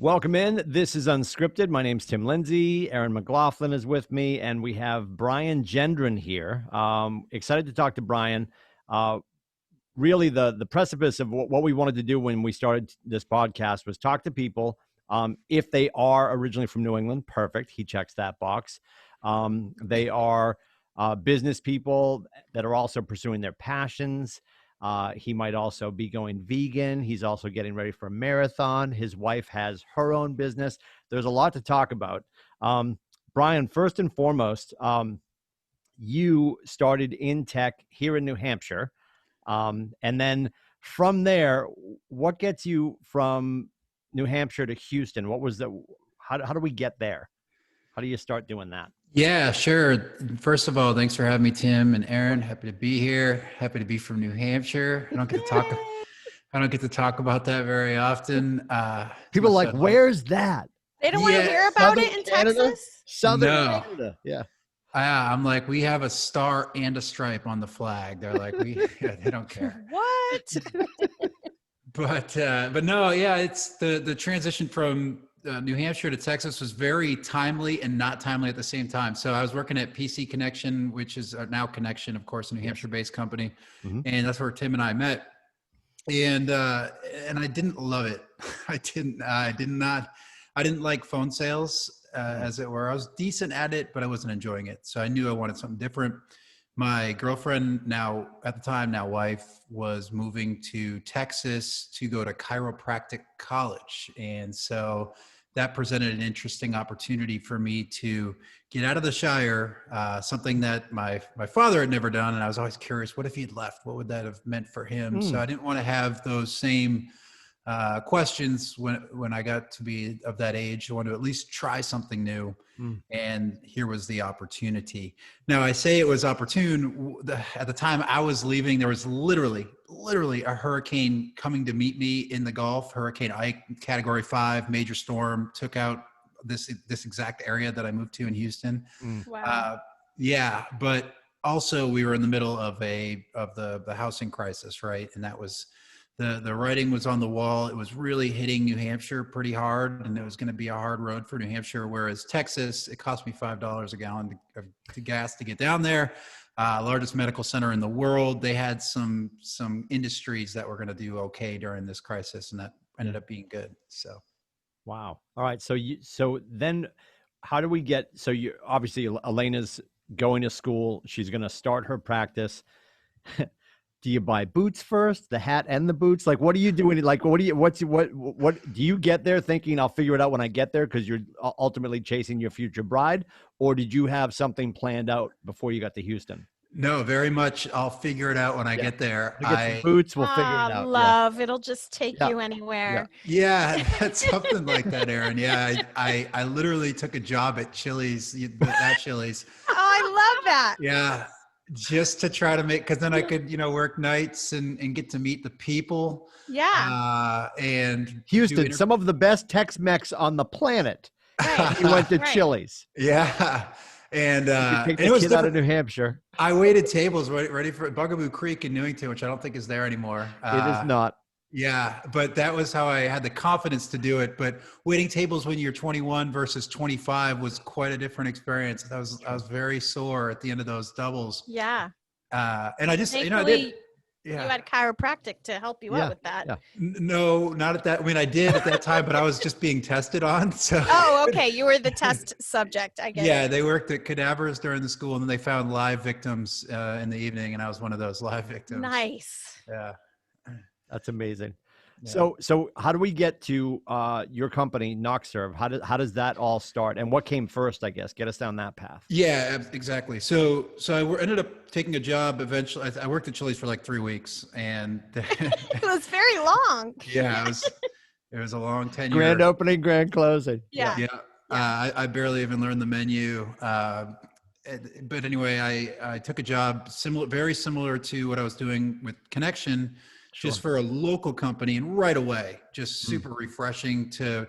Welcome in. This is Unscripted. My name's Tim Lindsay. Aaron McLaughlin is with me, and we have Brian Gendron here. Excited to talk to Brian. Really, the precipice of what we wanted to do when we started this podcast was talk to people. If they are originally from New England, perfect. He checks that box. They are business people that are also pursuing their passions. He might also be going vegan. He's also getting ready for a marathon. His wife has her own business. There's a lot to talk about. Brian, first and foremost, you started in tech here in New Hampshire. And then from there, what gets you from New Hampshire to Houston? How do we get there? How do you start doing that? Yeah, sure. First of all, thanks for having me, Tim and Aaron. Happy to be here. Happy to be from New Hampshire. I don't get to talk about that very often. People are like, where's that? They don't want to hear about it in Canada? Texas? Southern Canada. Yeah. I'm like, we have a star and a stripe on the flag. They're like, they don't care. What? But no, yeah, it's the transition from New Hampshire to Texas was very timely and not timely at the same time. So I was working at PC Connection, which is now Connection, of course, a New Hampshire-based company, and that's where Tim and I met. And I didn't love it. I didn't like phone sales, as it were. I was decent at it, but I wasn't enjoying it. So I knew I wanted something different. My girlfriend, at the time, wife, was moving to Texas to go to chiropractic college. And so that presented an interesting opportunity for me to get out of the Shire, something that my father had never done. And I was always curious, what if he'd left? What would that have meant for him? So I didn't want to have those same questions when I got to be of that age. I wanted to at least try something new. And here was the opportunity. Now I say it was opportune. At the time I was leaving, there was literally a hurricane coming to meet me in the Gulf. Hurricane Ike, Category 5, major storm, took out this exact area that I moved to in Houston. Wow. Yeah, but also we were in the middle of the housing crisis, right? And that was the writing was on the wall. It was really hitting New Hampshire pretty hard, and it was going to be a hard road for New Hampshire. Whereas Texas, it cost me $5 a gallon to gas to get down there. Largest medical center in the world. They had some industries that were going to do okay during this crisis, and that ended up being good. So, wow. All right. So then, how do we get? So you obviously Elena's going to school. She's going to start her practice. Do you buy boots first, the hat and the boots? Like, what are you doing? Like, what do you get there thinking I'll figure it out when I get there because you're ultimately chasing your future bride? Or did you have something planned out before you got to Houston? No, very much. I'll figure it out when I get there. We get some boots, we'll figure it out. Love, it'll just take you anywhere. Yeah, that's something like that, Aaron. Yeah, I literally took a job at Chili's, at Chili's. Oh, I love that. Yeah. Just to try to because then I could, work nights and get to meet the people. Yeah. And Houston, some of the best Tex-Mex on the planet. Right. You went to Chili's. Yeah. And, take the kid out of New Hampshire. I waited tables ready for Bugaboo Creek in Newington, which I don't think is there anymore. It is not. Yeah, but that was how I had the confidence to do it. But waiting tables when you're 21 versus 25 was quite a different experience. I was very sore at the end of those doubles. Yeah. And I just, Thankfully, I did. Yeah. You had chiropractic to help you out with that. Yeah. No, not at that. I mean, I did at that time, but I was just being tested on. So. Oh, okay. You were the test subject. I guess. Yeah, they worked at cadavers during the school, and then they found live victims in the evening, and I was one of those live victims. Nice. Yeah. That's amazing. Yeah. So how do we get to your company, Noxserve? How does that all start? And what came first, I guess? Get us down that path. Yeah, exactly. So I ended up taking a job eventually. I worked at Chili's for like 3 weeks, and it was very long. Yeah, it was a long tenure. Grand opening, grand closing. Yeah. Yeah. I barely even learned the menu. But anyway, I took a job very similar to what I was doing with Connection. Just for a local company, and right away, just super refreshing to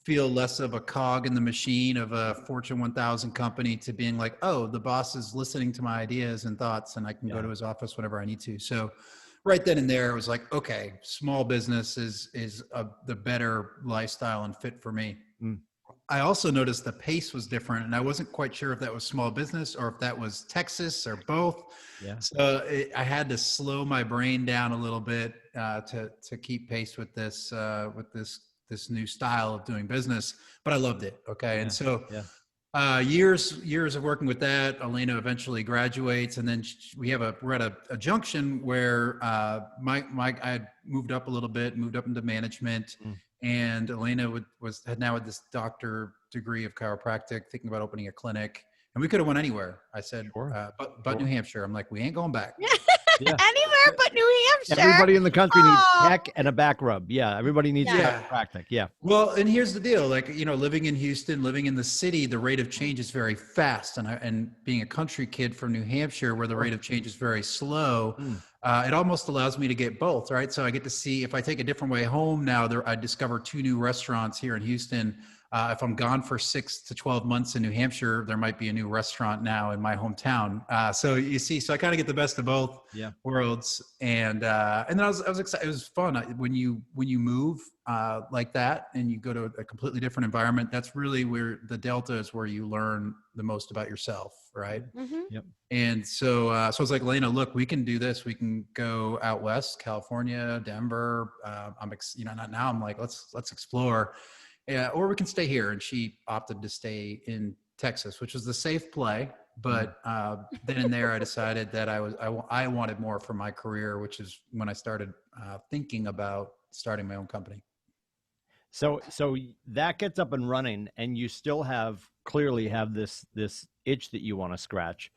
feel less of a cog in the machine of a Fortune 1000 company to being like, oh, the boss is listening to my ideas and thoughts, and I can go to his office whenever I need to. So right then and there, it was like, okay, small business is the better lifestyle and fit for me. Mm. I also noticed the pace was different, and I wasn't quite sure if that was small business or if that was Texas or both. Yeah. So I had to slow my brain down a little bit to keep pace with this new style of doing business. But I loved it. Okay, Yeah. and so Yeah. years of working with that. Elena eventually graduates, and then we're at a junction where I had moved up a little bit, moved up into management. Mm. And Elena had now had this doctor degree of chiropractic, thinking about opening a clinic, and we could have went anywhere. I said, Sure. but New Hampshire. I'm like, we ain't going back. Yeah. Anywhere but New Hampshire. Everybody in the country needs Oh. tech and a back rub. Yeah. Everybody needs Yeah. chiropractic. Yeah. Well, and here's the deal: like, living in Houston, living in the city, the rate of change is very fast, and being a country kid from New Hampshire, where the rate of change is very slow. Mm. It almost allows me to get both, right? So I get to see, if I take a different way home now, I discover 2 new restaurants here in Houston. If I'm gone for 6 to 12 months in New Hampshire, there might be a new restaurant now in my hometown. So you see, so I kind of get the best of both worlds. And then I was excited. It was fun when you move like that and you go to a completely different environment. That's really where the Delta is, where you learn the most about yourself, right? Mm-hmm. Yep. And so I was like, Lena, look, we can do this. We can go out west, California, Denver. Not now. I'm like, let's explore. Yeah, or we can stay here. And she opted to stay in Texas, which was the safe play. But then and there, I decided that I wanted more for my career, which is when I started thinking about starting my own company. So that gets up and running, and you still clearly have this itch that you want to scratch.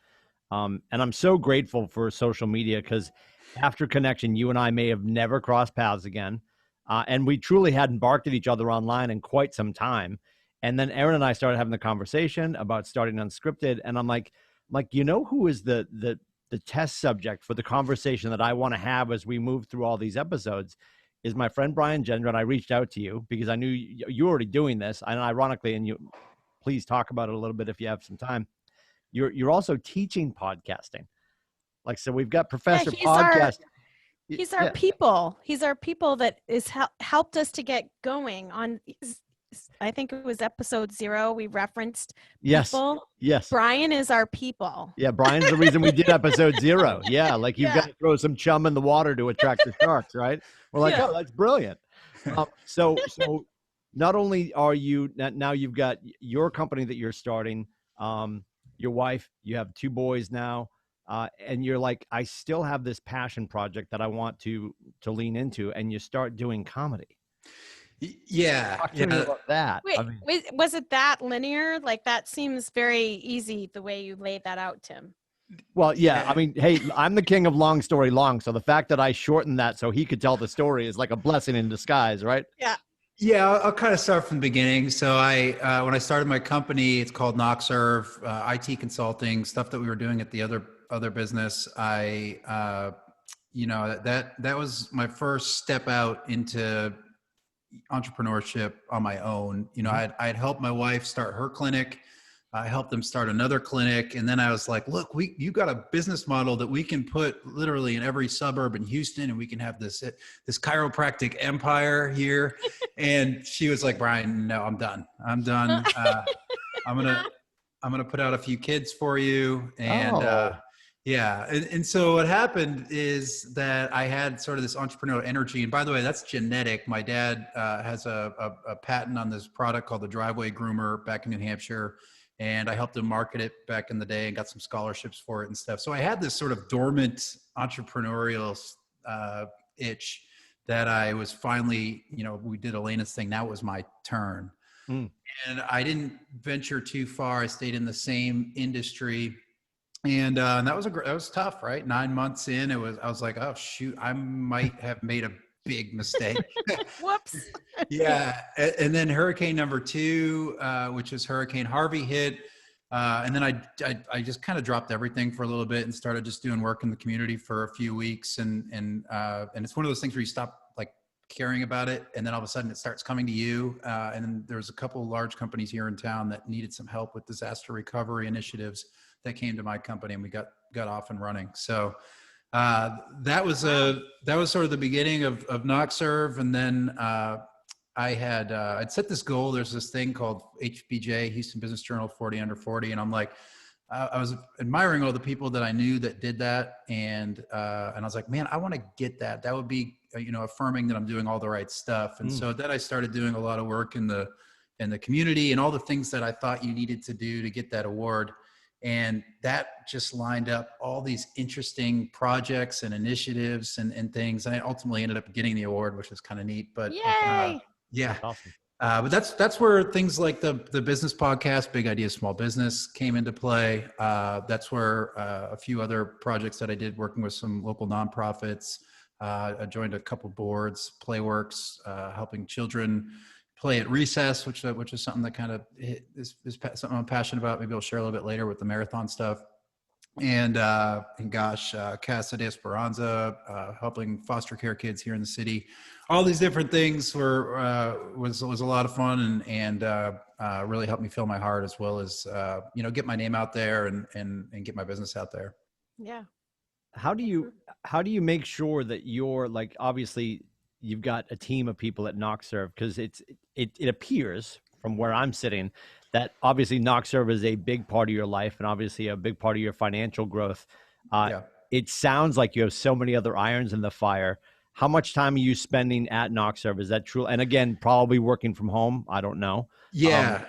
And I'm so grateful for social media, because after Connection, you and I may have never crossed paths again. And we truly hadn't barked at each other online in quite some time. And then Aaron and I started having the conversation about starting Unscripted. And I'm like, who is the test subject for the conversation that I want to have as we move through all these episodes is my friend Brian Gendron. And I reached out to you because I knew you were already doing this. And ironically, and you please talk about it a little bit if you have some time. You're also teaching podcasting. Like, so we've got Professor Podcast. He's our people. He's our people that is helped us to get going on. I think it was episode 0. We referenced people. Yes. Brian is our people. Yeah. Brian's the reason we did episode 0. Yeah. Like, you've got to throw some chum in the water to attract the sharks, right? We're like, oh, that's brilliant. So not only are you now, you've got your company that you're starting, your wife, you have 2 boys now. And you're like, I still have this passion project that I want to lean into, and you start doing comedy. Yeah. Talk to me about that. Wait, was it that linear? Like, that seems very easy the way you laid that out, Tim. Well, yeah. I mean, hey, I'm the king of long story long. So the fact that I shortened that so he could tell the story is like a blessing in disguise, right? Yeah. Yeah, I'll kind of start from the beginning. So when I started my company, it's called NoxServe, IT consulting, stuff that we were doing at the other business. That was my first step out into entrepreneurship on my own. I'd helped my wife start her clinic. I helped them start another clinic. And then I was like, look, you got a business model that we can put literally in every suburb in Houston, and we can have this chiropractic empire here. And she was like, Brian, no, I'm done. I'm going to put out a few kids for you. And And so what happened is that I had sort of this entrepreneurial energy. And by the way, that's genetic. My dad has a patent on this product called the Driveway Groomer back in New Hampshire. And I helped him market it back in the day and got some scholarships for it and stuff. So I had this sort of dormant entrepreneurial itch that I was finally, we did Elena's thing. Now it was my turn. And I didn't venture too far. I stayed in the same industry. And that was tough, right? 9 months in, I was like, oh shoot, I might have made a big mistake. Whoops. Yeah. And then hurricane number 2, which was Hurricane Harvey, hit. And then I just kind of dropped everything for a little bit and started just doing work in the community for a few weeks. And it's one of those things where you stop like caring about it, and then all of a sudden it starts coming to you. And then there was a couple of large companies here in town that needed some help with disaster recovery initiatives that came to my company, and we got off and running. So That was sort of the beginning of NoxServe, and then I'd set this goal. There's this thing called HBJ, Houston Business Journal 40 Under 40, and I'm like, I was admiring all the people that I knew that did that, and I was like, man, I want to get that. That would be affirming that I'm doing all the right stuff. And so then I started doing a lot of work in the community and all the things that I thought you needed to do to get that award. And that just lined up all these interesting projects and initiatives and things. I ultimately ended up getting the award, which was kind of neat. But yeah. Awesome. But that's where things like the business podcast, Big Ideas Small Business, came into play. That's where a few other projects that I did working with some local nonprofits. I joined a couple boards, Playworks, helping children play at recess, which is something that kind of is something I'm passionate about. Maybe I'll share a little bit later with the marathon stuff. And Casa de Esperanza, helping foster care kids here in the city. All these different things was a lot of fun and really helped me fill my heart, as well as get my name out there and get my business out there. Yeah. How do you make sure that you're, like, obviously you've got a team of people at NoxServe, because it appears from where I'm sitting that obviously NoxServe is a big part of your life and obviously a big part of your financial growth. It sounds like you have so many other irons in the fire. How much time are you spending at NoxServe? Is that true? And again, probably working from home. I don't know. Yeah.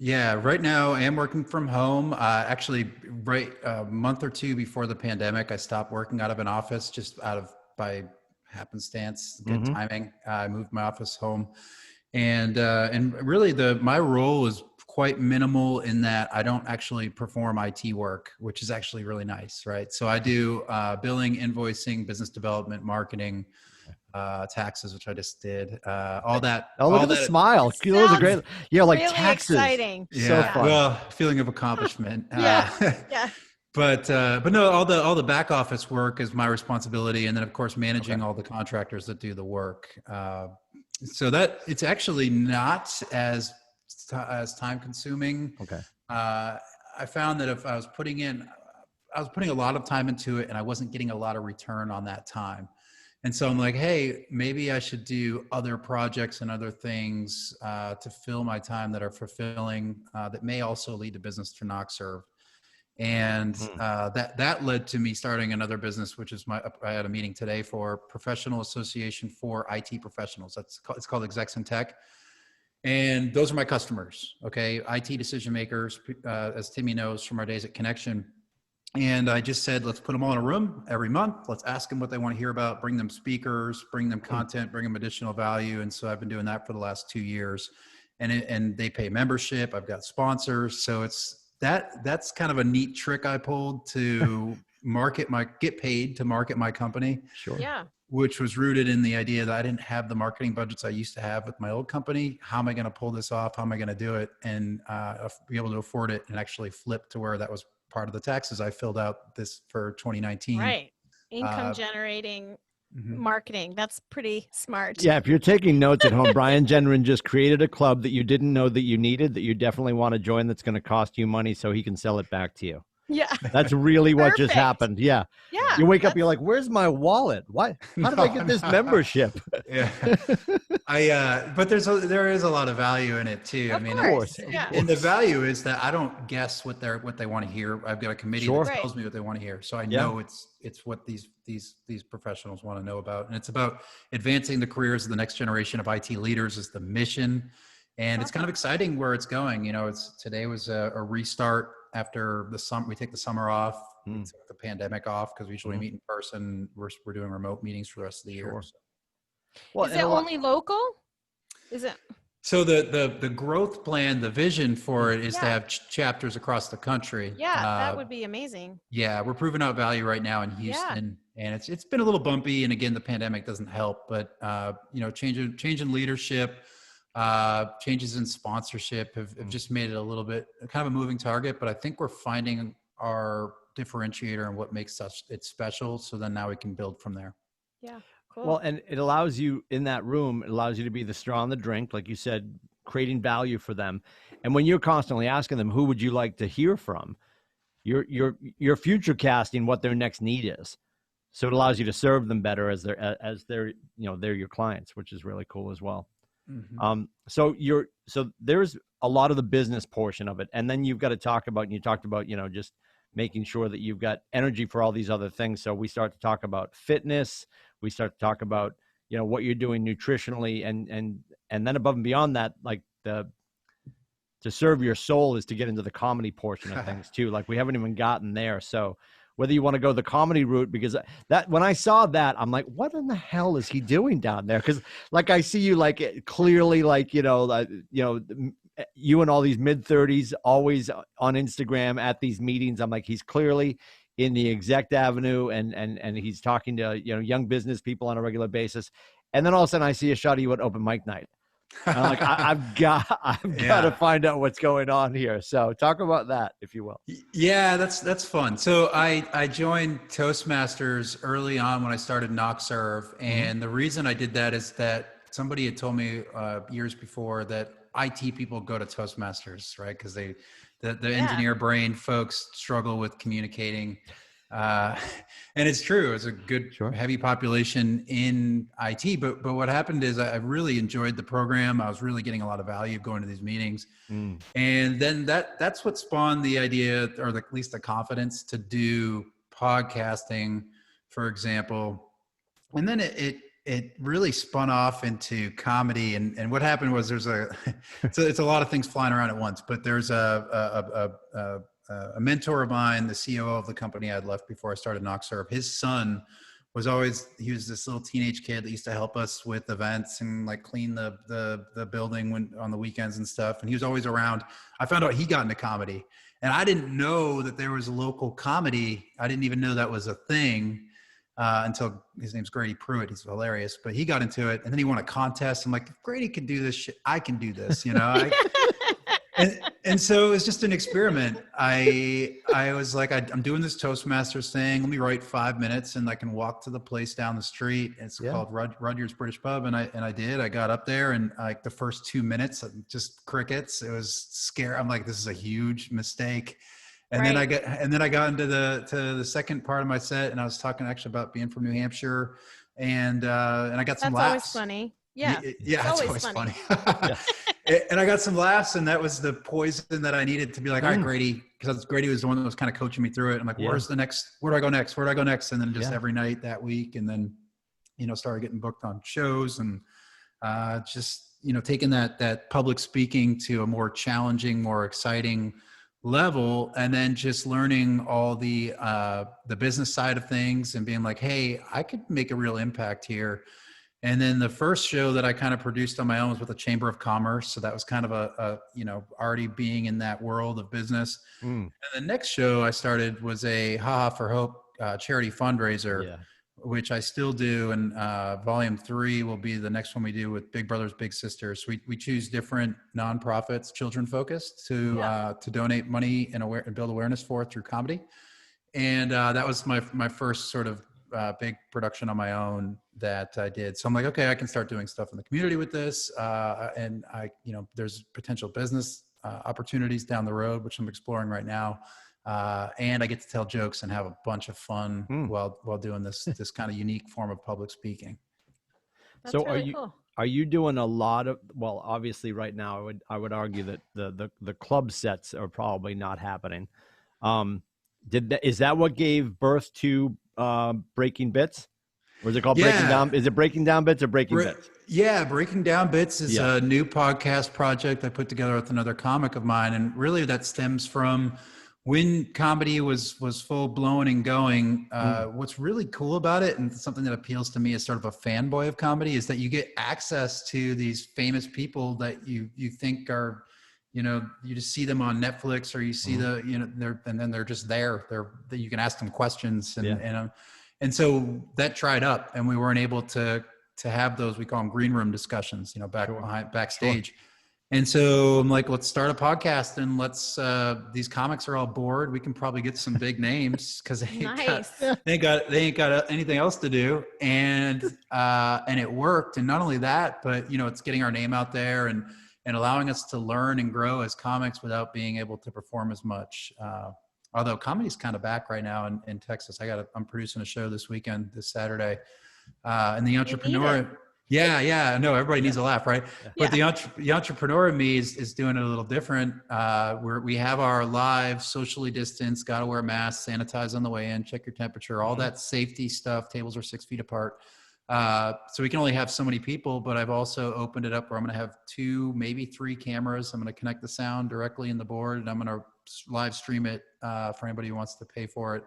Right now I am working from home. Actually, right a month or two before the pandemic, I stopped working out of an office just by happenstance, good timing. I moved my office home, and really my role is quite minimal in that I don't actually perform IT work, which is actually really nice, right? So I do billing, invoicing, business development, marketing, taxes, which I just did. All that. Oh, look at the smile. Those are great. Yeah, like really taxes. Exciting. So fun. Well, feeling of accomplishment. Yeah. But no, all the back office work is my responsibility, and then of course managing all the contractors that do the work. So that it's actually not as time consuming. Okay. I found that if I was putting a lot of time into it, and I wasn't getting a lot of return on that time. And so I'm like, hey, maybe I should do other projects and other things to fill my time that are fulfilling, that may also lead to business to NoxServe. And that led to me starting another business, which is I had a meeting today for Professional Association for IT Professionals. It's called Execs in Tech. And those are my customers, okay? IT decision makers, as Timmy knows from our days at Connection. And I just said, let's put them all in a room every month. Let's ask them what they want to hear about, bring them speakers, bring them content, bring them additional value. And so I've been doing that for the last 2 years. And they pay membership. I've got sponsors. So that's kind of a neat trick I pulled to get paid to market my company. Sure. Yeah. Which was rooted in the idea that I didn't have the marketing budgets I used to have with my old company. How am I going to pull this off? How am I going to do it and be able to afford it and actually flip to where that was part of the taxes I filled out this for 2019. Right. Income generating marketing. That's pretty smart. Yeah. If you're taking notes at home, Brian Gendron just created a club that you didn't know that you needed, that you definitely want to join, that's going to cost you money so he can sell it back to you. Yeah. That's really what just Perfect. happened. Yeah. Yeah. You wake up, you're like, where's my wallet? Why? How did I get this membership? Yeah. But there is a lot of value in it too. Of I mean, course. And the value is that I don't guess what they want to hear. I've got a committee that tells me what they want to hear. So I know it's what these professionals want to know about. And it's about advancing the careers of the next generation of IT leaders is the mission. And it's kind of exciting where it's going. Today was a restart after the summer. We take the summer off, we took the pandemic off because we usually meet in person. We're doing remote meetings for the rest of the year. So. Well, is it only local? Is it? So the growth plan, the vision for it is to have chapters across the country. Yeah, that would be amazing. Yeah, we're proving out value right now in Houston, and it's been a little bumpy. And again, the pandemic doesn't help, but change in leadership. Changes in sponsorship have just made it a little bit kind of a moving target, but I think we're finding our differentiator and what makes it special. So then now we can build from there. Yeah. Cool. Well, and it allows you in that room, it allows you to be the straw in the drink, like you said, creating value for them. And when you're constantly asking them, who would you like to hear from? You're future casting what their next need is. So it allows you to serve them better as they're they're your clients, which is really cool as well. Mm-hmm. So there's a lot of the business portion of it, and then you've got to talk about, and you talked about, just making sure that you've got energy for all these other things. So we start to talk about fitness, we start to talk about, what you're doing nutritionally, and then above and beyond that, like to serve your soul is to get into the comedy portion of things too. Like we haven't even gotten there. So whether you want to go the comedy route, because that, when I saw that, I'm like, what in the hell is he doing down there? Because like I see you like clearly like, you and all these mid-30s always on Instagram at these meetings. I'm like, he's clearly in the Exec Avenue and he's talking to, young business people on a regular basis. And then all of a sudden I see a shot of you at open mic night. And I'm like, I've got to find out what's going on here. So talk about that, if you will. Yeah, that's fun. So I joined Toastmasters early on when I started NockServe. And the reason I did that is that somebody had told me years before that IT people go to Toastmasters, right? Because the engineer brain folks struggle with communicating. And it's true. It's a good, heavy population in IT. But what happened is I really enjoyed the program. I was really getting a lot of value going to these meetings. And then that's what spawned the idea, or at least the confidence to do podcasting, for example. And then it really spun off into comedy. And what happened was it's a lot of things flying around at once, but there's a mentor of mine, the COO of the company I'd left before I started NockServe. His son he was this little teenage kid that used to help us with events and like clean the building on the weekends and stuff. And he was always around. I found out he got into comedy, and I didn't know that there was a local comedy. I didn't even know that was a thing until his name's Grady Pruitt. He's hilarious, but he got into it, and then he won a contest. I'm like, if Grady can do this shit, I can do this, And so it was just an experiment. I was like, I'm doing this Toastmasters thing. Let me write 5 minutes and I can walk to the place down the street. It's called Rudyard's British Pub. And I did. I got up there, and like the first 2 minutes, just crickets. It was scary. I'm like, this is a huge mistake. And then I got into the second part of my set, and I was talking actually about being from New Hampshire, and I got some laughs. That's always funny. Yeah. Yeah, it's always funny. And I got some laughs, and that was the poison that I needed to be like, all right, Grady, because Grady was the one that was kind of coaching me through it. I'm like, where do I go next? Where do I go next? And then just every night that week, and then, started getting booked on shows, and just, taking that public speaking to a more challenging, more exciting level, and then just learning all the business side of things and being like, hey, I could make a real impact here. And then the first show that I kind of produced on my own was with the Chamber of Commerce. So that was kind of a already being in that world of business. And the next show I started was a Ha Ha for Hope charity fundraiser, which I still do. And volume 3 will be the next one we do with Big Brothers Big Sisters. We choose different nonprofits, children focused, to donate money and build awareness for through comedy. And that was my first sort of big production on my own that I did. So I'm like, okay, I can start doing stuff in the community with this. And there's potential business opportunities down the road, which I'm exploring right now. And I get to tell jokes and have a bunch of fun while doing this kind of unique form of public speaking. That's really cool. Are you doing a lot of, well, obviously right now, I would argue that the club sets are probably not happening. Is that what gave birth to Breaking Bits? Or is it called Breaking Down? Is it Breaking Down Bits or Breaking Bits? Yeah, Breaking Down Bits is a new podcast project I put together with another comic of mine. And really that stems from when comedy was full blown and going. What's really cool about it, and something that appeals to me as sort of a fanboy of comedy, is that you get access to these famous people that you think are, you just see them on Netflix, or you see and then they're just there. You can ask them questions, and so that dried up, and we weren't able to have those, we call them green room discussions, backstage. And so I'm like, let's start a podcast, and these comics are all bored. We can probably get some big names because they ain't got anything else to do. And it worked. And not only that, but it's getting our name out there and allowing us to learn and grow as comics without being able to perform as much Although comedy's kind of back right now in Texas. I'm producing a show this weekend, this Saturday. And the entrepreneur, yeah, no, everybody needs a laugh, right? Yeah. But the entrepreneur in me is doing it a little different. We have our live, socially distanced, got to wear masks, sanitize on the way in, check your temperature, all that safety stuff. Tables are 6 feet apart. So we can only have so many people, but I've also opened it up where I'm going to have 2, maybe 3 cameras. I'm going to connect the sound directly in the board, and I'm going to live stream it for anybody who wants to pay for it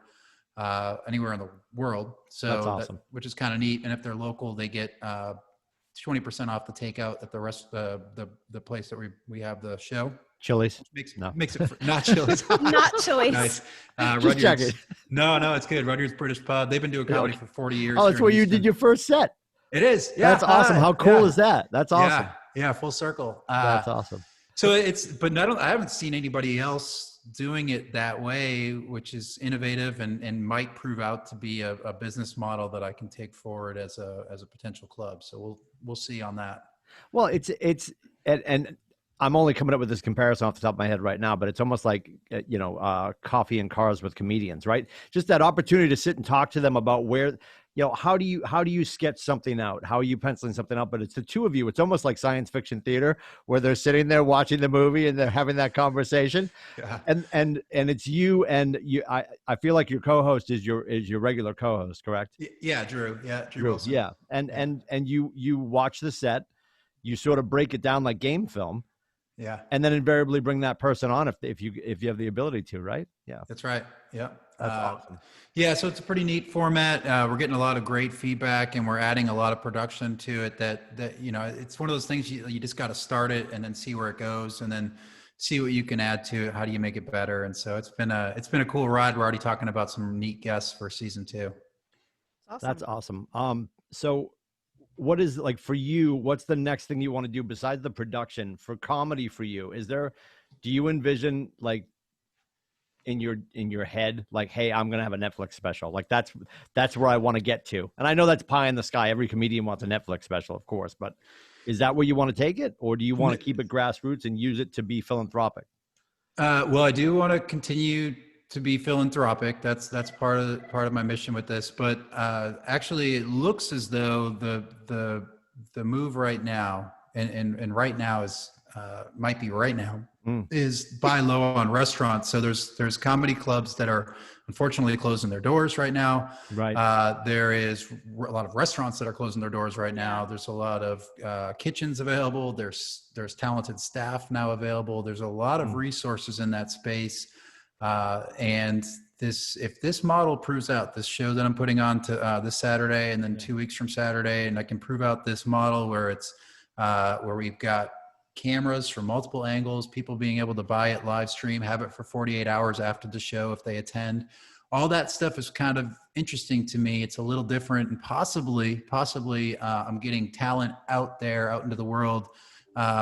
anywhere in the world. So that's awesome. which is kind of neat. And if they're local, they get 20% off the takeout at the rest the place that we have the show. Chili's? Makes it not Chili's. Not Chili's. Nice. Just check it. No, it's good. Rudyard's British Pub. They've been doing comedy for 40 years. Oh, that's where you did your first set. It is. Yeah. That's awesome. How cool is that? That's awesome. Yeah. Full circle. That's awesome. So I haven't seen anybody else doing it that way, which is innovative and might prove out to be a business model that I can take forward as a potential club. So we'll see on that. Well, and I'm only coming up with this comparison off the top of my head right now, but it's almost like, coffee and cars with comedians, right? Just that opportunity to sit and talk to them about where, how do you sketch something out? How are you penciling something out? But it's the two of you. It's almost like science fiction theater where they're sitting there watching the movie and they're having that conversation. Yeah. And it's you and you. I feel like your co-host is your regular co-host, correct? Yeah, Drew. Yeah, Drew Wilson. Yeah, and you watch the set, you sort of break it down like game film. Yeah. And then invariably bring that person on if you have the ability to, right? Yeah. That's right. Yeah. That's awesome. Yeah. So it's a pretty neat format. We're getting a lot of great feedback and we're adding a lot of production to it that it's one of those things you just got to start it and then see where it goes and then see what you can add to it. How do you make it better? And so it's been a cool ride. We're already talking about some neat guests for season 2. Awesome. That's awesome. So what is, like, for you, what's the next thing you want to do besides the production for comedy for you? Do you envision, like, in your head, like, hey, I'm going to have a Netflix special? Like, that's where I want to get to. And I know that's pie in the sky. Every comedian wants a Netflix special, of course, but is that where you want to take it? Or do you want to keep it grassroots and use it to be philanthropic? Well, I do want to continue to be philanthropic. That's part of my mission with this. But actually, it looks as though the move right now, and right now is might be right now, is buy low on restaurants. So there's comedy clubs that are unfortunately closing their doors right now. Right. There is a lot of restaurants that are closing their doors right now. There's a lot of kitchens available. There's talented staff now available. There's a lot of resources in that space. And if this model proves out, this show that I'm putting on to this Saturday and then 2 weeks from Saturday, and I can prove out this model where it's where we've got cameras from multiple angles, people being able to buy it live stream, have it for 48 hours after the show if they attend. All that stuff is kind of interesting to me. It's a little different, and possibly I'm getting talent out into the world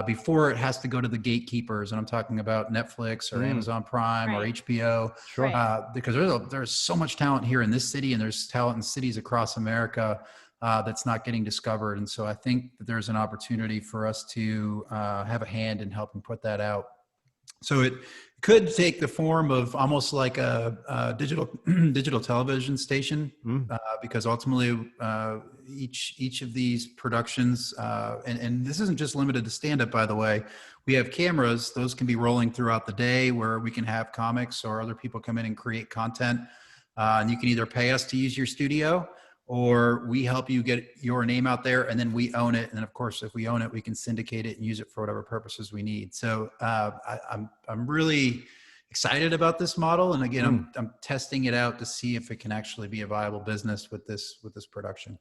before it has to go to the gatekeepers. And I'm talking about Netflix or Amazon Prime or HBO. Sure. Because there's so much talent here in this city, and there's talent in cities across America that's not getting discovered. And so I think that there's an opportunity for us to have a hand in helping put that out. So it could take the form of almost like a digital television station, because ultimately each of these productions, and this isn't just limited to stand-up, by the way. We have cameras; those can be rolling throughout the day, where we can have comics or other people come in and create content, and you can either pay us to use your studio, or we help you get your name out there, and then we own it. And of course, if we own it, we can syndicate it and use it for whatever purposes we need. So I'm really excited about this model. And again, I'm testing it out to see if it can actually be a viable business with this production.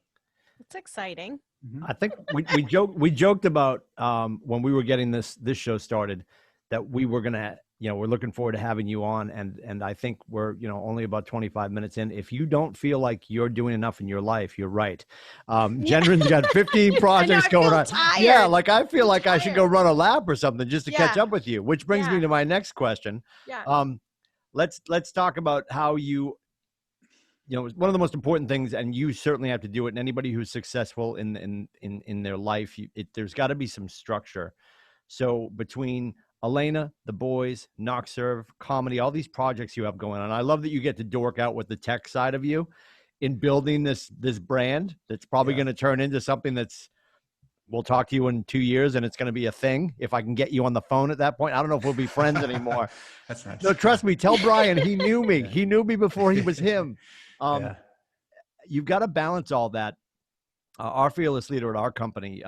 It's exciting. I think we joked about when we were getting this show started that we were gonna, we're looking forward to having you on, and I think we're only about 25 minutes in. If you don't feel like you're doing enough in your life, you're right. Gendron's got 15 projects going on. Tired. Yeah, like I feel like I should go run a lap or something just to catch up with you. Which brings me to my next question. Yeah. Let's talk about how one of the most important things, and you certainly have to do it, and anybody who's successful in their life, there's got to be some structure. So between Elena, the boys, Knock Serve, comedy, all these projects you have going on. I love that you get to dork out with the tech side of you in building this brand that's probably going to turn into something that's, we'll talk to you in 2 years and it's going to be a thing. If I can get you on the phone at that point, I don't know if we'll be friends anymore. That's nice. No, trust me. Tell Brian he knew me. He knew me before he was him. You've got to balance all that. Our fearless leader at our company,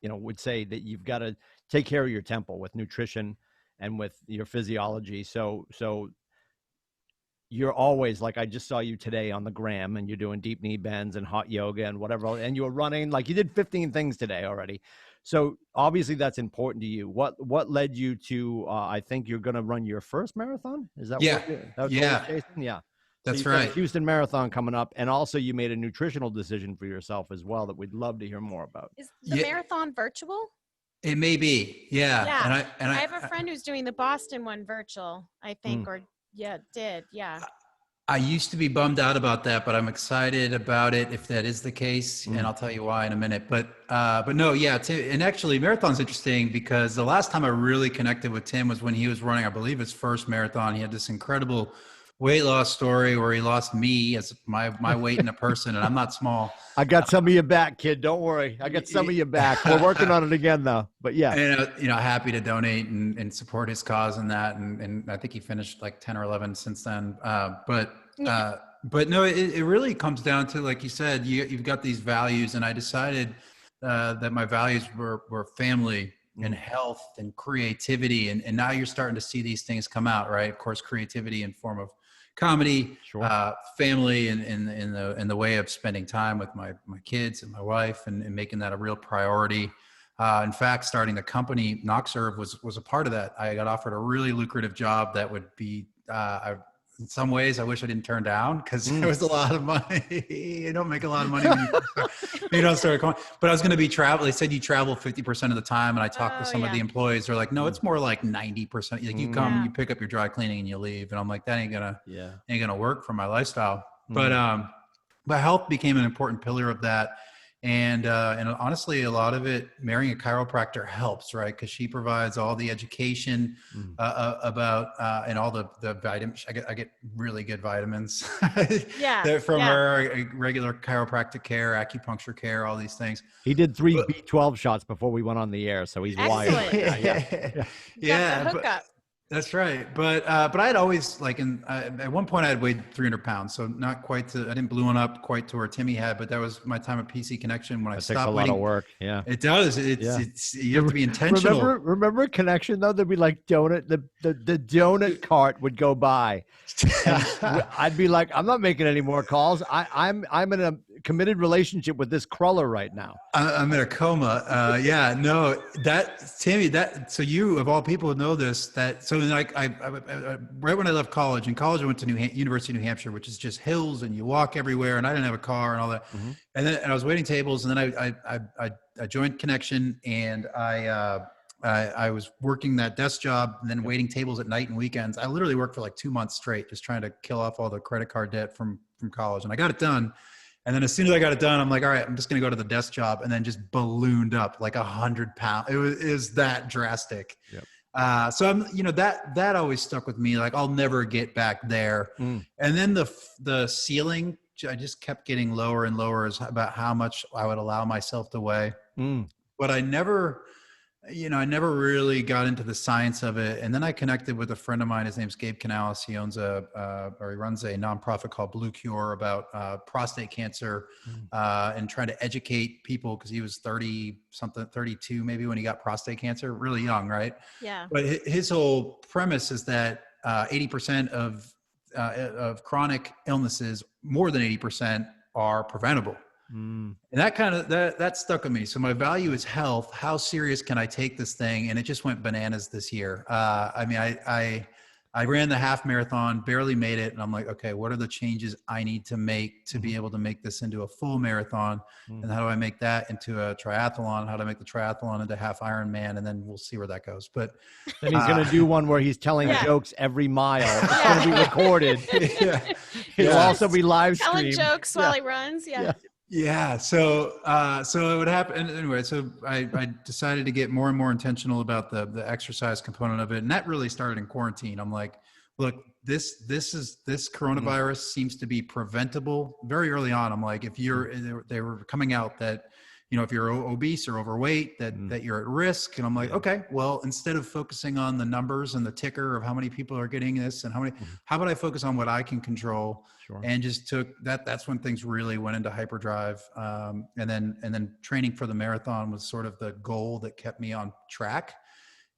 would say that you've got to take care of your temple with nutrition and with your physiology. So you're always, like, I just saw you today on the gram and you're doing deep knee bends and hot yoga and whatever, and you were running, like you did 15 things today already. So obviously that's important to you. What led you to, I think you're going to run your first marathon? Is that what you're chasing? Yeah. That's so right. Houston Marathon coming up. And also you made a nutritional decision for yourself as well that we'd love to hear more about. Is the marathon virtual? It may be. Yeah. Yeah. And I have a friend who's doing the Boston one virtual, I think, did. Yeah. I used to be bummed out about that, but I'm excited about it if that is the case. And I'll tell you why in a minute. But no, yeah. And actually marathon's interesting because the last time I really connected with Tim was when he was running, I believe, his first marathon. He had this incredible weight loss story where he lost me as my weight in a person, and I'm not small. I got some of you back, kid. Don't worry. I got some of you back. We're working on it again, though. But yeah, and happy to donate and support his cause in that. And I think he finished like 10 or 11 since then. But no, it really comes down to, like you said, you've got these values, and I decided that my values were family and health and creativity, and now you're starting to see these things come out, right? Of course, creativity in form of comedy, family, and in the way of spending time with my kids and my wife, and making that a real priority. In fact, starting the company Knock Serve was a part of that. I got offered a really lucrative job that would be, in some ways, I wish I didn't turn down because it was a lot of money. You don't make a lot of money when you don't start going. But I was going to be travel. They said you travel 50% of the time, and I talked to some of the employees. They're like, no, it's more like 90%. Like you come, you pick up your dry cleaning, and you leave. And I'm like, that ain't gonna work for my lifestyle. But health became an important pillar of that. And honestly, a lot of it, marrying a chiropractor helps, right? Because she provides all the education about and all the vitamins. I get really good vitamins from her, regular chiropractic care, acupuncture care, all these things. He did 3 B12 shots before we went on the air, so he's wired. Hookup. That's right. But I had always, like, at one point I had weighed 300 pounds. So not quite I didn't balloon up quite to where Timmy had, but that was my time at PC Connection when I stopped. Takes a lot of work. Yeah, it does. It's you have to be intentional. Remember Connection though? There'd be like the donut cart would go by. I'd be like, I'm not making any more calls. I'm in a committed relationship with this cruller right now. I'm in a coma. Timmy, so you of all people know this, so like I right when I left college, I went to University of New Hampshire, which is just hills and you walk everywhere, and I didn't have a car and all that. And I was waiting tables, and then I joined Connection, and I was working that desk job and then waiting tables at night and weekends. I literally worked for like 2 months straight, just trying to kill off all the credit card debt from college. And I got it done. And then as soon as I got it done, I'm like, all right, I'm just going to go to the desk job, and then just ballooned up like 100 pounds. It was that drastic. Yep. So I'm, that always stuck with me. Like, I'll never get back there. And then the ceiling, I just kept getting lower and lower about how much I would allow myself to weigh. But I never really got into the science of it. And then I connected with a friend of mine. His name's Gabe Canales. He runs a nonprofit called Blue Cure about prostate cancer and trying to educate people, because he was 32 maybe when he got prostate cancer, really young, right? Yeah. But his whole premise is that 80% of chronic illnesses, more than 80%, are preventable. And that stuck with me. So my value is health. How serious can I take this thing? And it just went bananas this year. I ran the half marathon, barely made it. And I'm like, okay, what are the changes I need to make to be able to make this into a full marathon? And how do I make that into a triathlon? How do I make the triathlon into half Ironman? And then we'll see where that goes. But then he's going to do one where he's telling jokes every mile. It's going to be recorded. It'll also be live streamed. Telling jokes while he runs. Yeah. Yeah. So it would happen. Anyway, so I decided to get more and more intentional about the exercise component of it. And that really started in quarantine. I'm like, look, this coronavirus seems to be preventable very early on. I'm like, if they were coming out that, if you're obese or overweight, that you're at risk. And I'm like, okay, well, instead of focusing on the numbers and the ticker of how many people are getting this and how about I focus on what I can control? Sure. And just took that. That's when things really went into hyperdrive. And then training for the marathon was sort of the goal that kept me on track.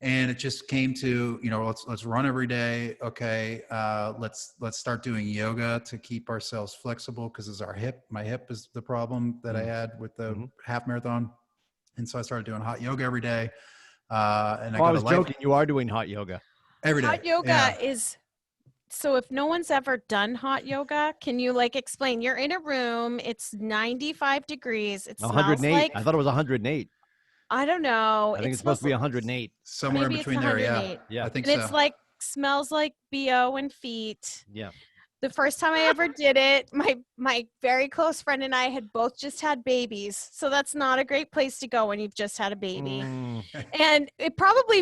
And it just came to, let's run every day. Okay. Let's start doing yoga to keep ourselves flexible, because my hip is the problem that I had with the half marathon. And so I started doing hot yoga every day. And I was joking. You are doing hot yoga every day. Hot yoga is, so if no one's ever done hot yoga, can you explain? You're in a room, it's 95 degrees. It 108. smells like, I thought it was 108. I don't know. I think it's supposed to be 108. Somewhere in between there. Yeah. I think and so. it's smells like BO and feet. Yeah. The first time I ever did it, my very close friend and I had both just had babies. So that's not a great place to go when you've just had a baby. And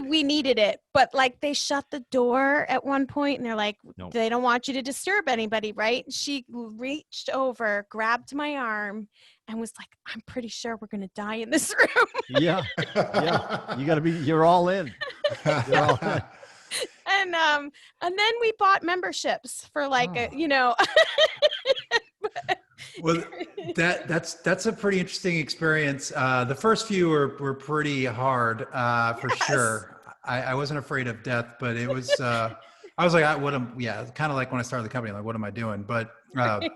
we needed it, but they shut the door at one point and they're like, nope. They don't want you to disturb anybody, right? She reached over, grabbed my arm and was like, I'm pretty sure we're going to die in this room. Yeah. You're all in. You're all in. And then we bought memberships for Well, that's a pretty interesting experience. The first few were pretty hard, for sure. I wasn't afraid of death, but it was, I was like, kind of like when I started the company, like, what am I doing? But, and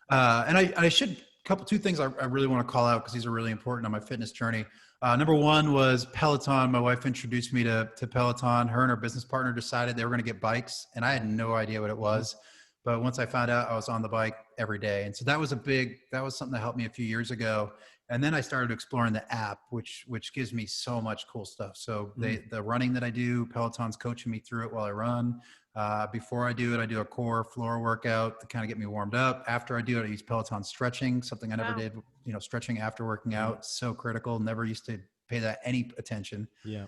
I should, two things I really want to call out, because these are really important on my fitness journey. Number one was Peloton. My wife introduced me to Peloton. Her and her business partner decided they were going to get bikes, and I had no idea what it was. But once I found out, I was on the bike every day. And so that was something that helped me a few years ago. And then I started exploring the app, which gives me so much cool stuff. So the running that I do, Peloton's coaching me through it while I run. Before I do it, I do a core floor workout to kind of get me warmed up. After I do it, I use Peloton stretching, something I never did, stretching after working out. So critical. Never used to pay that any attention. Yeah.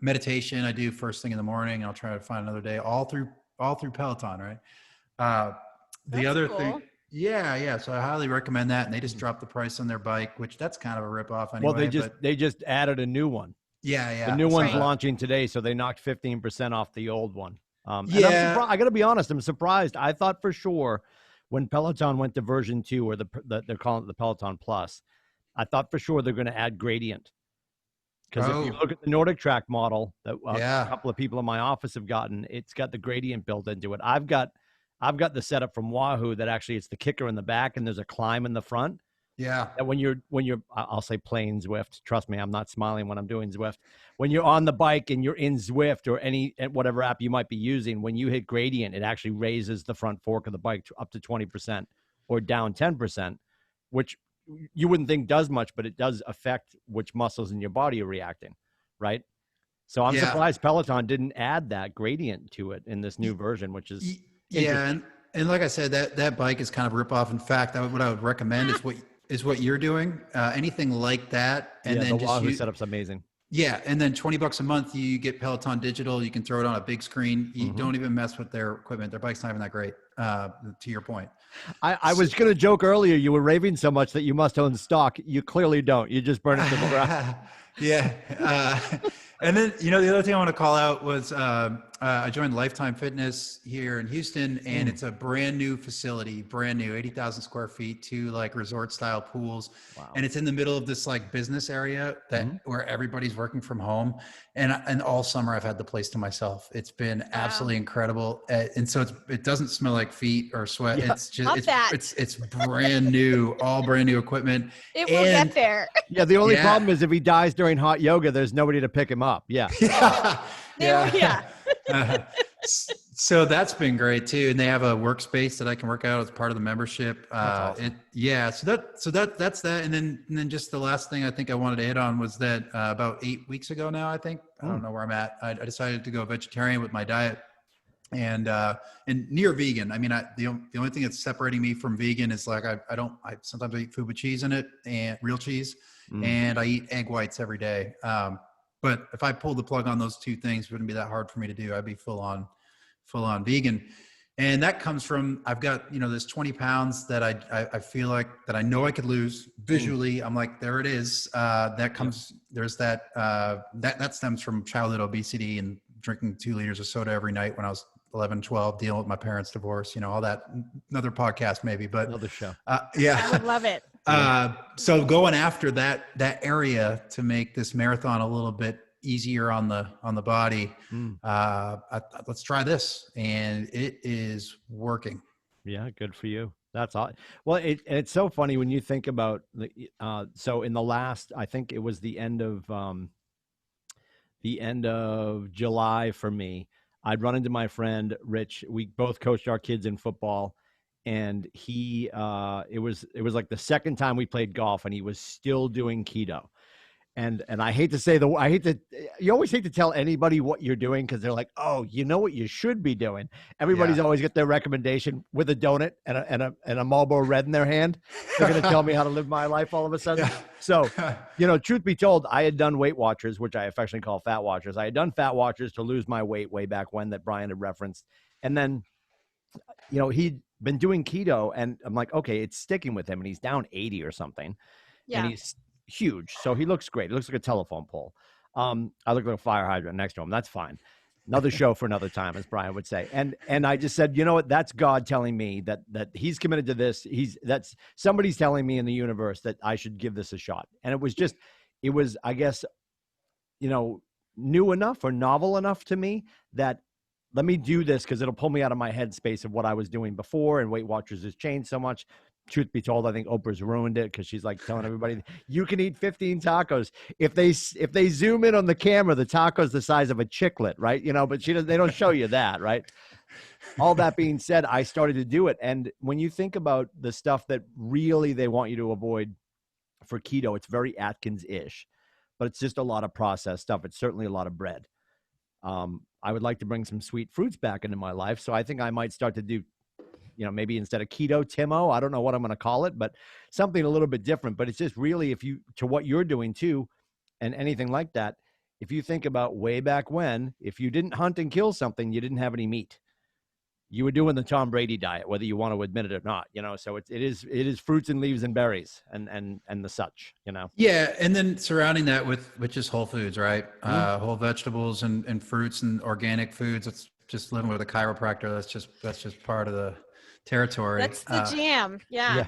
Meditation, I do first thing in the morning. I'll try to find another day, all through Peloton. Right. The other thing. Yeah. So I highly recommend that. And they just dropped the price on their bike, which that's kind of a ripoff anyway. Well, they just added a new one. Yeah. The new one's launching today, so they knocked 15% off the old one. And I got to be honest, I'm surprised. I thought for sure when Peloton went to version 2, or they're calling it the Peloton Plus, I thought for sure they're going to add gradient. Because if you look at the Nordic Track model that a couple of people in my office have gotten, it's got the gradient built into it. I've got the setup from Wahoo that actually it's the kicker in the back and there's a climb in the front. Yeah. And when you're I'll say playing Zwift. Trust me, I'm not smiling when I'm doing Zwift. When you're on the bike and you're in Zwift or whatever app you might be using, when you hit gradient, it actually raises the front fork of the bike up to 20% or down 10%, which you wouldn't think does much, but it does affect which muscles in your body are reacting, right? So I'm surprised Peloton didn't add that gradient to it in this new version, which is and like I said, that bike is kind of a ripoff. In fact, what I would recommend is what you're doing. Anything like that, and then the Wahoo setup's amazing. Yeah, and then $20 a month, you get Peloton Digital. You can throw it on a big screen. You don't even mess with their equipment. Their bike's not even that great. To your point, I was going to joke earlier. You were raving so much that you must own stock. You clearly don't. You just burn it to the ground. Yeah. And then, the other thing I want to call out was I joined Lifetime Fitness here in Houston, and it's a brand new facility, 80,000 square feet, 2 resort style pools. Wow. And it's in the middle of this business area where everybody's working from home. And all summer I've had the place to myself. It's been absolutely incredible. And so it doesn't smell like feet or sweat. Yeah. It's just, it's brand new, all brand new equipment. It will get there. Yeah. The only problem is if he dies during hot yoga, there's nobody to pick him up. Yeah. Yeah. So that's been great too. And they have a workspace that I can work out as part of the membership. Awesome. So that's that. And then just the last thing I think I wanted to hit on was that about 8 weeks ago now, I think, I don't know where I'm at. I decided to go vegetarian with my diet. and near vegan. I mean, the only thing that's separating me from vegan is like, I sometimes I eat food with cheese in it, and real cheese, and I eat egg whites every day. But if I pulled the plug on those two things, it wouldn't be that hard for me to do. I'd be full on vegan. And that comes from, I've got, this 20 pounds that I feel like that I know I could lose visually. I'm like, there it is. That comes, there's that stems from childhood obesity and drinking 2 liters of soda every night when I was 11, 12, dealing with my parents' divorce, all that. Another podcast maybe, but another show. Yeah. I would love it. So going after that area to make this marathon a little bit easier on the body, let's try this, and it is working. Yeah, good for you. That's all. Well, it's so funny when you think about so in the last, I think it was the end of July for me, I'd run into my friend Rich. We both coached our kids in football, and he it was like the second time we played golf, and he was still doing keto. And I hate to say you always hate to tell anybody what you're doing, because they're like, oh, you know what you should be doing. Everybody's always got their recommendation with a donut and a Marlboro Red in their hand. They're going to tell me how to live my life all of a sudden. So, truth be told, I had done Weight Watchers, which I affectionately call Fat Watchers. I had done Fat Watchers to lose my weight way back when, that Brian had referenced. And then, he'd been doing keto, and I'm like, okay, it's sticking with him, and he's down 80 or something. Yeah. And he's huge, so he looks great. He looks like a telephone pole. I look like a fire hydrant next to him. That's fine. Another show for another time, as Brian would say. And I just said, you know what? That's God telling me that he's committed to this. That's somebody's telling me in the universe that I should give this a shot. And it was, I guess, new enough or novel enough to me that let me do this, because it'll pull me out of my headspace of what I was doing before. And Weight Watchers has changed so much. Truth be told, I think Oprah's ruined it, because she's like telling everybody you can eat 15 tacos. If they zoom in on the camera, the taco's the size of a chiclet, right? But they don't show you that, right? All that being said, I started to do it. And when you think about the stuff that really they want you to avoid for keto, it's very Atkins-ish, but it's just a lot of processed stuff. It's certainly a lot of bread. I would like to bring some sweet fruits back into my life. So I think I might start to do, maybe instead of keto, Timo, I don't know what I'm going to call it, but something a little bit different. But it's just really, to what you're doing too, and anything like that, if you think about way back when, if you didn't hunt and kill something, you didn't have any meat. You were doing the Tom Brady diet, whether you want to admit it or not, so it is fruits and leaves and berries and the such, Yeah. And then surrounding that with just whole foods, right? Whole vegetables and fruits and organic foods. It's just living with a chiropractor. That's just part of the territory. That's the jam. Yeah.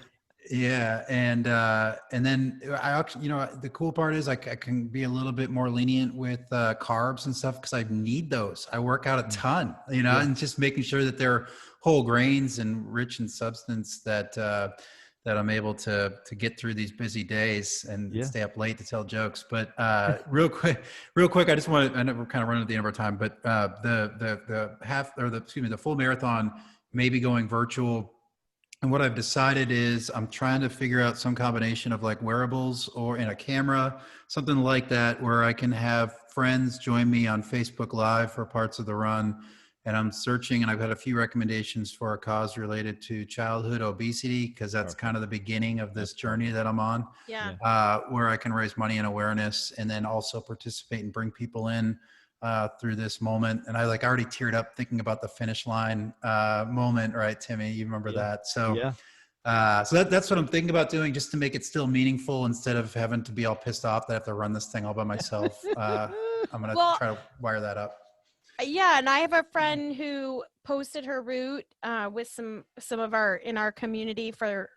Yeah. And then I actually, the cool part is I can be a little bit more lenient with carbs and stuff, because I need those. I work out a ton, and just making sure that they're whole grains and rich in substance, that I'm able to get through these busy days and stay up late to tell jokes. But real quick, I just want to, I know we're kind of running at the end of our time, but the full marathon may be going virtual. And what I've decided is I'm trying to figure out some combination of like wearables or in a camera, something like that, where I can have friends join me on Facebook Live for parts of the run. And I'm searching, and I've had a few recommendations for a cause related to childhood obesity, because that's kind of the beginning of this journey that I'm on. Where I can raise money and awareness, and then also participate and bring people in through this moment. And I already teared up thinking about the finish line moment, right, Timmy? You remember that? So so that's what I'm thinking about doing, just to make it still meaningful, instead of having to be all pissed off that I have to run this thing all by myself. I'm gonna try to wire that up. Yeah, and I have a friend who posted her route with some of our community for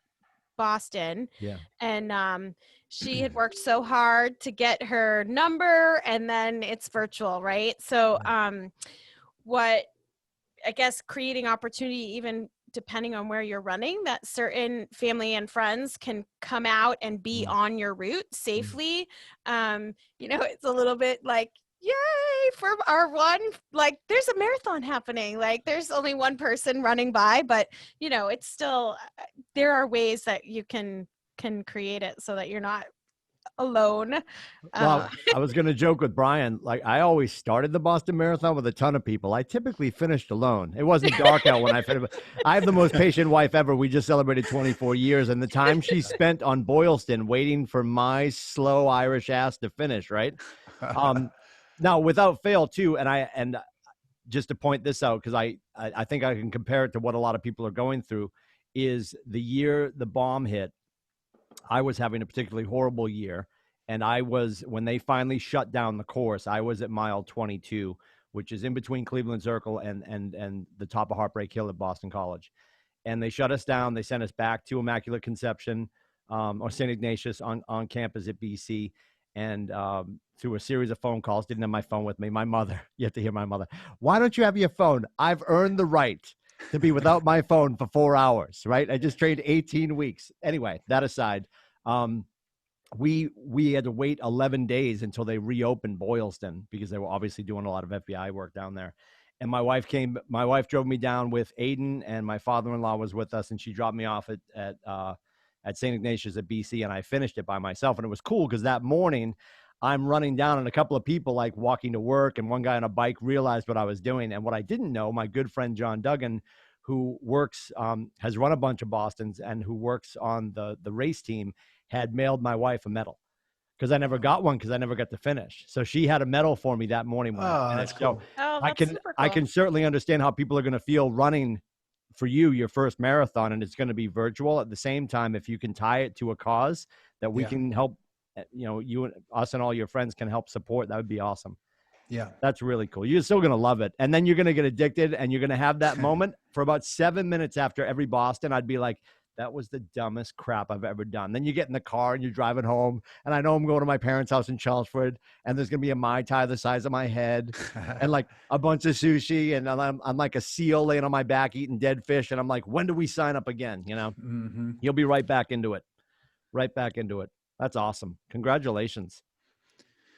Boston. Yeah. And she had worked so hard to get her number, and then it's virtual, right? So what I guess creating opportunity, even depending on where you're running, that certain family and friends can come out and be on your route safely. It's a little bit like, yay for our one, like there's a marathon happening, like there's only one person running by, but it's still, there are ways that you can create it so that you're not alone. Well, I was going to joke with Brian. Like, I always started the Boston Marathon with a ton of people. I typically finished alone. It wasn't dark out when I finished. I have the most patient wife ever. We just celebrated 24 years, and the time she spent on Boylston waiting for my slow Irish ass to finish, right? Now, without fail, too, and just to point this out, because I think I can compare it to what a lot of people are going through, is the year the bomb hit, I was having a particularly horrible year. And when they finally shut down the course, I was at mile 22, which is in between Cleveland Circle and the top of Heartbreak Hill at Boston College. And they shut us down. They sent us back to Immaculate Conception or St. Ignatius on campus at BC. And through a series of phone calls, didn't have my phone with me. My mother, you have to hear my mother. Why don't you have your phone? I've earned the right to be without my phone for 4 hours, right? I just trained 18 weeks. Anyway, that aside, we had to wait 11 days until they reopened Boylston because they were obviously doing a lot of FBI work down there. And my wife drove me down with Aiden, and my father-in-law was with us, and she dropped me off at St. Ignatius at BC, and I finished it by myself. And it was cool because that morning I'm running down and a couple of people like walking to work, and one guy on a bike realized what I was doing. And what I didn't know, my good friend John Duggan, who works, has run a bunch of Bostons and who works on the race team, had mailed my wife a medal because I never got one because I never got to finish. So she had a medal for me that morning when I finished. That's cool. Oh, that's super cool. I can certainly understand how people are going to feel running for you, your first marathon, and it's going to be virtual. At the same time, if you can tie it to a cause that we can help, you and us and all your friends can help support, that would be awesome. Yeah. That's really cool. You're still going to love it. And then you're going to get addicted, and you're going to have that moment for about 7 minutes after every Boston. I'd be like, that was the dumbest crap I've ever done. Then you get in the car and you're driving home, and I know I'm going to my parents' house in Chelmsford, and there's going to be a Mai Tai the size of my head and like a bunch of sushi, and I'm like a seal laying on my back eating dead fish, and I'm like, when do we sign up again? You'll be right back into it. Right back into it. That's awesome. Congratulations.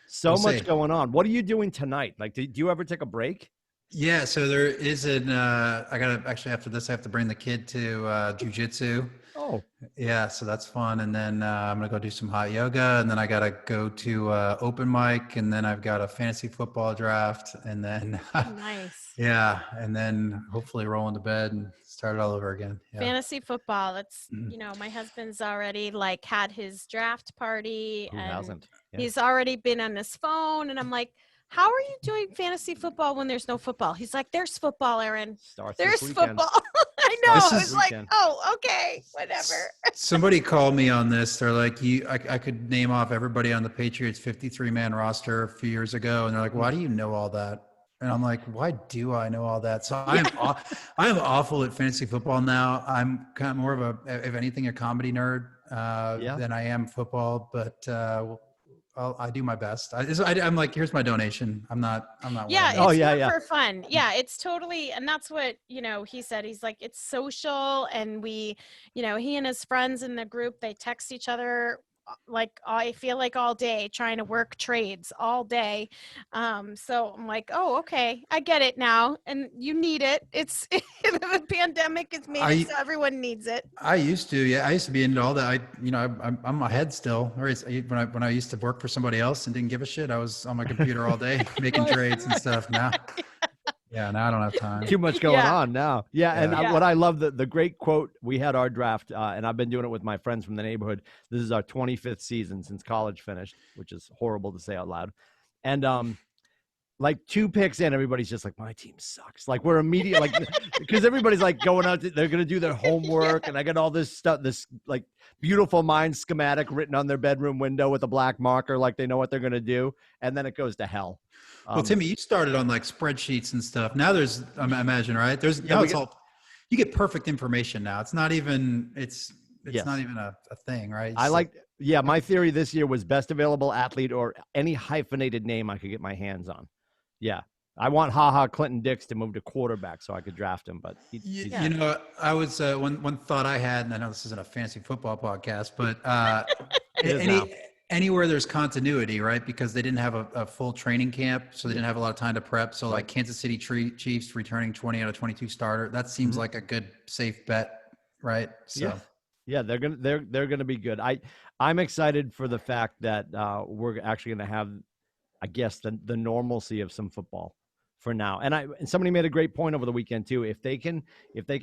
So much going on. What are you doing tonight? Like, do you ever take a break? Yeah, so there is I gotta actually, after this I have to bring the kid to jujitsu. Oh, yeah, so that's fun. And then I'm gonna go do some hot yoga, and then I gotta go to open mic, and then I've got a fantasy football draft, and then nice. Yeah, and then hopefully roll into bed and start it all over again. Yeah. Fantasy football. That's my husband's already like had his draft party. Who and hasn't? Yeah. He's already been on his phone, and I'm like, how are you doing fantasy football when there's no football? He's like, there's football, Aaron. There's football. I know. I was like, oh, okay, whatever. Somebody called me on this. They're like, I could name off everybody on the Patriots 53-man roster a few years ago. And they're like, why do you know all that? And I'm like, why do I know all that? So I am awful at fantasy football now. I'm kind of more of if anything, a comedy nerd than I am football, but I do my best. I'm like, here's my donation. I'm not. Yeah. It's for fun. Yeah. It's totally. And that's what, he said. He's like, it's social. And we, he and his friends in the group, they text each other like, I feel like all day trying to work trades all day. So I'm like, oh, okay. I get it now. And you need it. It's the pandemic has made it so everyone needs it. I used to, I used to be into all that. I'm ahead still. Or when I used to work for somebody else and didn't give a shit, I was on my computer all day making trades and stuff. Now I don't have time. Too much going on now. What I love, the great quote, we had our draft, and I've been doing it with my friends from the neighborhood. This is our 25th season since college finished, which is horrible to say out loud. And like 2 picks in, everybody's just like, my team sucks. Like we're immediate, like, because everybody's like going out, they're going to do their homework. And I got all this stuff, this like beautiful mind schematic written on their bedroom window with a black marker. Like they know what they're going to do. And then it goes to hell. Well, Timmy, you started on like spreadsheets and stuff. Now there's, I imagine, right? You get perfect information now. It's not even, it's not even a thing, right? My theory this year was best available athlete or any hyphenated name I could get my hands on. Yeah. I want Clinton Dix to move to quarterback so I could draft him, but I was one thought I had, and I know this isn't a fancy football podcast, but anywhere there's continuity, right? Because they didn't have a full training camp, so they didn't have a lot of time to prep. So like Kansas City Chiefs returning 20 out of 22 starter, that seems like a good safe bet, right? So Yeah, they're gonna be good. I'm excited for the fact that we're actually gonna have, I guess, the normalcy of some football for now. And somebody made a great point over the weekend too. If they can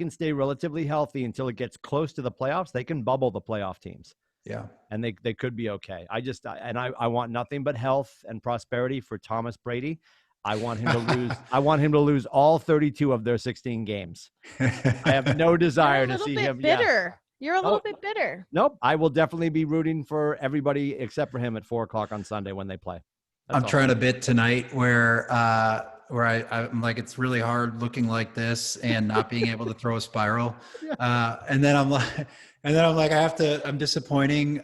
stay relatively healthy until it gets close to the playoffs, they can bubble the playoff teams. Yeah. And they could be okay. I want nothing but health and prosperity for Thomas Brady. I want him to lose. I want him to lose all 32 of their 16 games. I have no You're desire a to little see bit him. Yeah. bitter. You're a Oh, little bit bitter. nope. I will definitely be rooting for everybody except for him at 4:00 on Sunday when they play. That's I'm all. trying a bit tonight where I'm like, it's really hard looking like this and not being able to throw a spiral. Yeah. And then I'm like, I'm disappointing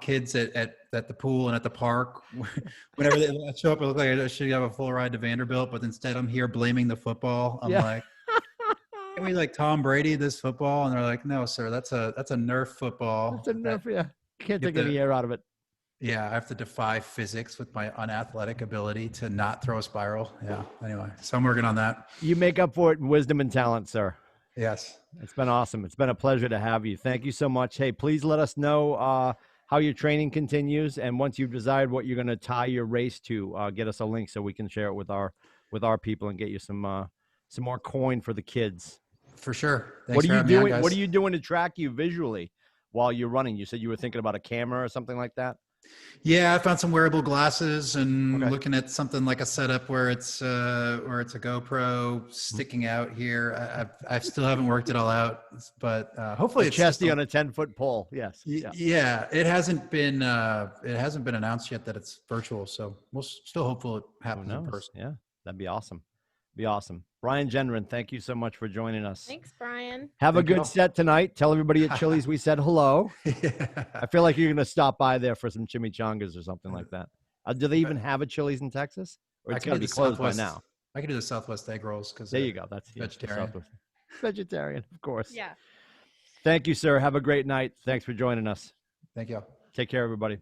kids at the pool and at the park. Whenever they show up, I look like I should have a full ride to Vanderbilt, but instead I'm here blaming the football. I'm Yeah. like, can we like Tom Brady this football? And they're like, no, sir, that's a Nerf football. It's enough. Yeah. Can't You take have any to- air out of it. Yeah, I have to defy physics with my unathletic ability to not throw a spiral. Yeah. Anyway, so I'm working on that. You make up for it in wisdom and talent, sir. Yes. It's been awesome. It's been a pleasure to have you. Thank you so much. Hey, please let us know how your training continues, and once you've decided what you're going to tie your race to, get us a link so we can share it with our people and get you some more coin for the kids. For sure. Thanks What for are you having me on, doing? guys. What are you doing to track you visually while you're running? You said you were thinking about a camera or something like that. Yeah, I found some wearable glasses and Okay. looking at something like a setup where it's a GoPro sticking out here. I still haven't worked it all out, but hopefully it's chesty on a 10-foot pole. Yes. Yeah, it hasn't been announced yet that it's virtual, so we're still hopeful it Who happens in knows? person. Yeah, that'd be awesome. Be awesome. Brian Gendron, thank you so much for joining us. Thanks, Brian. Have Thank a good you. set tonight. Tell everybody at Chili's we said hello. I feel like you're going to stop by there for some chimichangas or something like that. Do they even have a Chili's in Texas? Or it's got to be closed by now. I can do the Southwest egg rolls because There you go. That's vegetarian. Vegetarian, of course. Yeah. Thank you, sir. Have a great night. Thanks for joining us. Thank you. Take care, everybody.